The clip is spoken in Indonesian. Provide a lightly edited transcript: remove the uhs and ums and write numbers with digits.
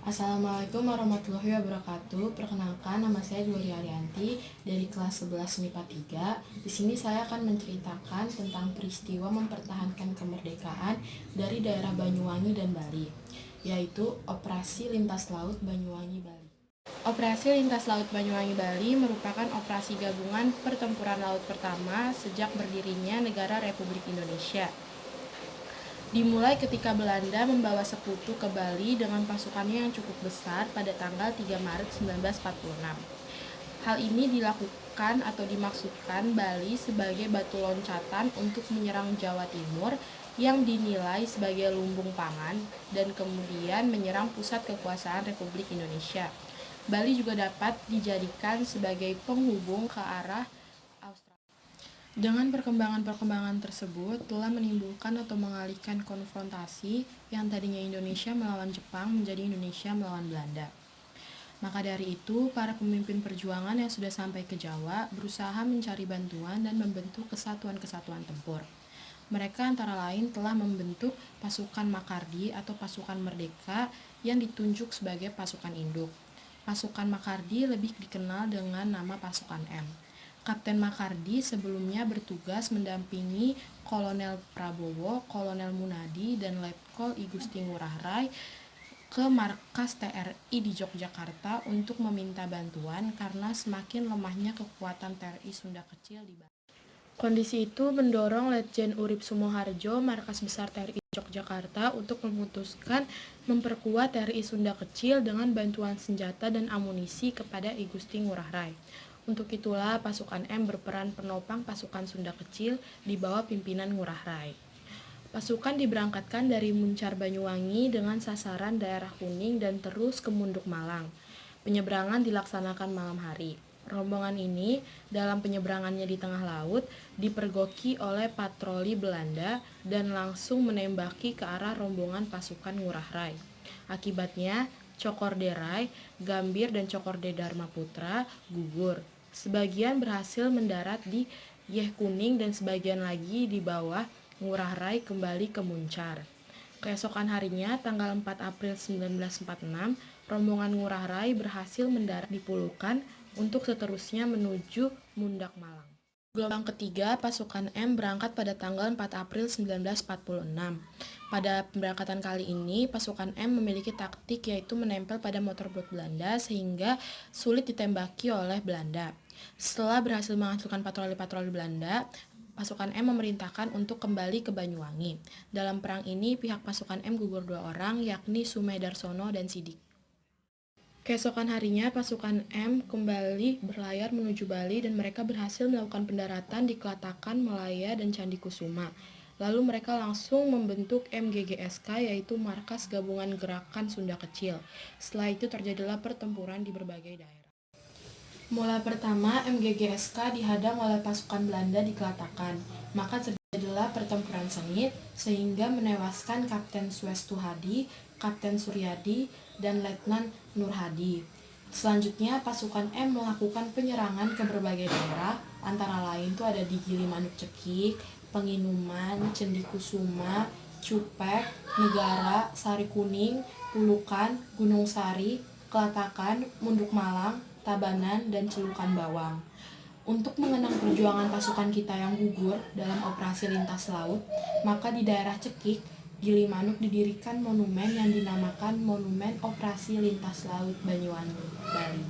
Assalamualaikum warahmatullahi wabarakatuh. Perkenalkan, nama saya Gloria Arianti dari kelas 11 MIPA 3. Di sini saya akan menceritakan tentang peristiwa mempertahankan kemerdekaan dari daerah Banyuwangi dan Bali, yaitu Operasi Lintas Laut Banyuwangi Bali. Operasi Lintas Laut Banyuwangi Bali merupakan operasi gabungan pertempuran laut pertama sejak berdirinya negara Republik Indonesia. Dimulai ketika Belanda membawa sekutu ke Bali dengan pasukannya yang cukup besar pada tanggal 3 Maret 1946. Hal ini dilakukan atau dimaksudkan Bali sebagai batu loncatan untuk menyerang Jawa Timur yang dinilai sebagai lumbung pangan dan kemudian menyerang pusat kekuasaan Republik Indonesia. Bali juga dapat dijadikan sebagai penghubung ke arah Australia. Dengan perkembangan-perkembangan tersebut telah menimbulkan atau mengalihkan konfrontasi yang tadinya Indonesia melawan Jepang menjadi Indonesia melawan Belanda. Maka dari itu, para pemimpin perjuangan yang sudah sampai ke Jawa berusaha mencari bantuan dan membentuk kesatuan-kesatuan tempur. Mereka antara lain telah membentuk pasukan Makardi atau pasukan Merdeka yang ditunjuk sebagai pasukan induk. Pasukan Makardi lebih dikenal dengan nama pasukan M. Kapten Makardi sebelumnya bertugas mendampingi Kolonel Prabowo, Kolonel Munadi, dan Letkol I Gusti Ngurah Rai ke markas TRI di Yogyakarta untuk meminta bantuan karena semakin lemahnya kekuatan TRI Sunda Kecil di Bali. Kondisi itu mendorong Letjen Urip Sumoharjo, markas besar TRI Yogyakarta, untuk memutuskan memperkuat TRI Sunda Kecil dengan bantuan senjata dan amunisi kepada I Gusti Ngurah Rai. Untuk itulah pasukan M berperan penopang pasukan Sunda Kecil di bawah pimpinan Ngurah Rai. Pasukan diberangkatkan dari Muncar Banyuwangi dengan sasaran daerah Kuning dan terus ke Munduk Malang. Penyeberangan dilaksanakan malam hari. Rombongan ini dalam penyeberangannya di tengah laut dipergoki oleh patroli Belanda dan langsung menembaki ke arah rombongan pasukan Ngurah Rai. Akibatnya Cokorde Rai, Gambir, dan Cokorde Dharma Putra gugur. Sebagian berhasil mendarat di Yeh Kuning dan sebagian lagi di bawah Ngurah Rai kembali ke Muncar. Keesokan harinya, tanggal 4 April 1946, rombongan Ngurah Rai berhasil mendarat di Pulukan untuk seterusnya menuju Mundak Malang. Gelombang ketiga, pasukan M berangkat pada tanggal 4 April 1946. Pada pemberangkatan kali ini, pasukan M memiliki taktik yaitu menempel pada motorboat Belanda sehingga sulit ditembaki oleh Belanda. Setelah berhasil menghancurkan patroli-patroli Belanda, pasukan M memerintahkan untuk kembali ke Banyuwangi. Dalam perang ini, pihak pasukan M gugur 2 orang, yakni Sumai Darsono dan Sidik. Keesokan harinya, pasukan M kembali berlayar menuju Bali dan mereka berhasil melakukan pendaratan di Kelatakan, Melaya, dan Candi Kusuma. Lalu mereka langsung membentuk MGGSK, yaitu Markas Gabungan Gerakan Sunda Kecil. Setelah itu terjadilah pertempuran di berbagai daerah. Mulai pertama, MGGSK dihadang oleh pasukan Belanda di Kelatakan. Maka terjadilah pertempuran sengit sehingga menewaskan Kapten Suestu Hadi, Kapten Suryadi, dan Letnan Nur Hadi. Selanjutnya, pasukan M melakukan penyerangan ke berbagai daerah, antara lain itu ada di Gilimanuk Cekik, Penginuman, Cendi Kusuma, Cupek, Negara, Sari Kuning, Pulukan, Gunung Sari, Kelatakan, Munduk Malang, Tabanan, dan Celukan Bawang. Untuk mengenang perjuangan pasukan kita yang gugur dalam operasi lintas laut, maka di daerah Cekik, Gilimanuk didirikan monumen yang dinamakan Monumen Operasi Lintas Laut Banyuwangi, Bali.